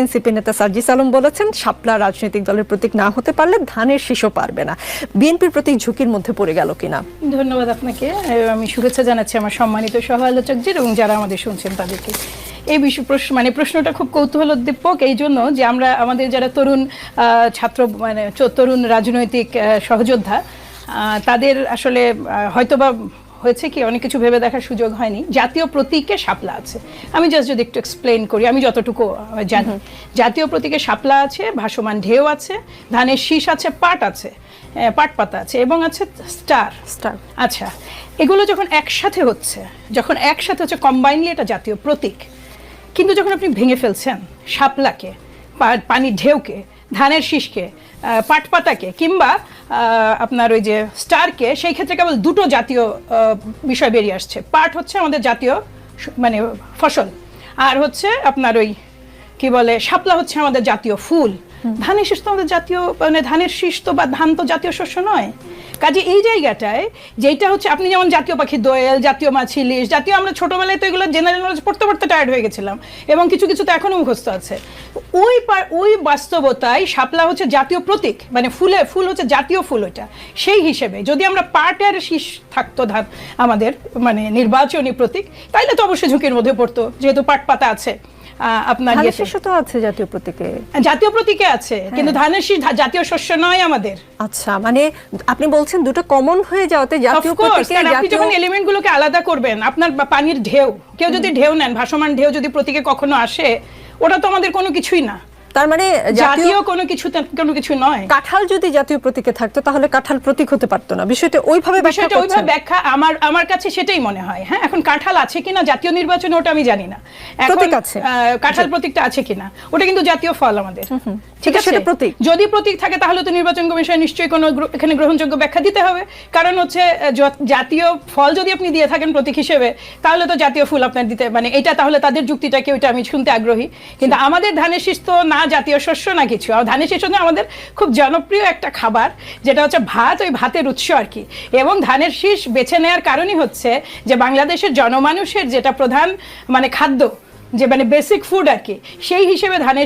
NCP নেতা সার্জিস আলম বলেছেন, শাপলা রাজনৈতিক দলের প্রতীক না হতে পারলে ধানের শীষও পারবে না। বিএনপির প্রতীক ঝুঁকির মধ্যে পড়ে গেল কিনা? ধন্যবাদ আপনাকে। আমি শুভেচ্ছা জানাচ্ছি আমার সম্মানিত সহ আলোচকদের এবং যারা আমাদের শুনছেন তাদেরকে। এই বিষয় প্রশ্নটা খুব কৌতূহলোদ্দীপক এই জন্য যে আমরা আমাদের যারা তরুণ ছাত্র তরুণ রাজনৈতিক সহযোদ্ধা তাদের আসলে হয়তোবা হয়েছে কি অনেক কিছু ভেবে দেখার সুযোগ হয়নি। জাতীয় প্রতীকে শাপলা আছে। আমি যদি একটু এক্সপ্লেন করি, আমি যতটুকু জানি, জাতীয় প্রতীকে শাপলা আছে, ভাসমান ঢেউ আছে, ধানের শীষ আছে, পাট আছে, পাট পাতা আছে এবং আছে স্টার। আচ্ছা, এগুলো যখন একসাথে হচ্ছে কম্বাইনলি এটা জাতীয় প্রতীক। কিন্তু যখন আপনি ভেঙে ফেলছেন শাপলাকে, পানির ঢেউকে, ধানের শীষকে, পাট পাতাকে কিংবা আপনার ওই যে স্টারকে, সেই ক্ষেত্রে কেবল দুটো জাতীয় বিষয় বেরিয়ে আসছে। পাট হচ্ছে আমাদের জাতীয় ফসল, আর হচ্ছে আপনার ওই কি বলে শাপলা হচ্ছে আমাদের জাতীয় ফুল। ধানের শীষ তো আমাদের জাতীয় ধানের শীষ তো বা ধান তো জাতীয় শস্য নয়। কাজে এই জায়গাটায় যেটা হচ্ছে, আপনি যেমন জাতীয় পাখি দোয়েল, জাতীয় মাছ ইলিশ, জাতীয়, আমরা ছোটবেলায় তো এগুলো জেনারেল নলেজ পড়তে পড়তে টায়ার্ড হয়ে গেছিলাম এবং কিছু কিছু তো এখনো মুখস্থ আছে। ওই বাস্তবতায় শাপলা হচ্ছে জাতীয় প্রতীক, ফুল হচ্ছে জাতীয় ফুল। ওইটা সেই হিসেবে যদি আমরা পাটের শীষ থাকতো আমাদের নির্বাচনী প্রতীক, তাইলে তো অবশ্যই ঝুঁকির মধ্যে পড়তো, যেহেতু পাট পাতা আছে। আপনার তো আছে জাতীয় প্রতীকে আছে, কিন্তু ধানের শীষ জাতীয় শস্য নয় আমাদের। আচ্ছা, আপনি বলছেন দুটো কমন হয়ে যাওয়াতে জাতীয় প্রতীকে আপনি যখন এলিমেন্ট গুলোকে আলাদা করবেন, আপনার পানির ঢেউ, কেউ যদি ঢেউ নেন, ভাসমান ঢেউ যদি প্রতীকে কখনো আসে, ওটা তো আমাদের কোনো কিছুই না। তার মানে জাতীয় কোনো কিছু নয়। কাঁঠাল যদি জাতীয় প্রতীকে থাকতো তাহলে কাঁঠাল প্রতীক হতে পারতো না। বিষয়টা ওইভাবে ব্যাখ্যা আমার কাছে সেটাই মনে হয়। হ্যাঁ, এখন কাঁঠাল আছে কিনা জাতীয় নির্বাচনে ওটা আমি জানি না। কাঁঠাল প্রতীকটা আছে কিনা, ওটা কিন্তু জাতীয় ফল আমাদের। ঠিক আছে, যদি প্রতীক থাকে তাহলে তো নির্বাচন কমিশন নিশ্চয়ই কোনো এখানে গ্রহণযোগ্য ব্যাখ্যা দিতে হবে। কারণ হচ্ছে জাতীয় ফল যদি আপনি দিয়ে থাকেন প্রতীক হিসেবে, তাহলে তো জাতীয় ফুল আপনার দিতে এটা তাহলে তাদের যুক্তিটাকে ওইটা আমি শুনতে আগ্রহী। কিন্তু আমাদের ধানের শীষ তো না জাতীয় শস্য না কিছু। আর ধানের শীষ হচ্ছে আমাদের খুব জনপ্রিয় একটা খাবার, যেটা হচ্ছে ভাত, ওই ভাতের উৎস আর কি। এবং ধানের শীষ বেছে নেওয়ার কারণই হচ্ছে যে বাংলাদেশের জনমানুষের যেটা প্রধান খাদ্য, যে বেসিক ফুড আর কি, সেই হিসেবে ধানের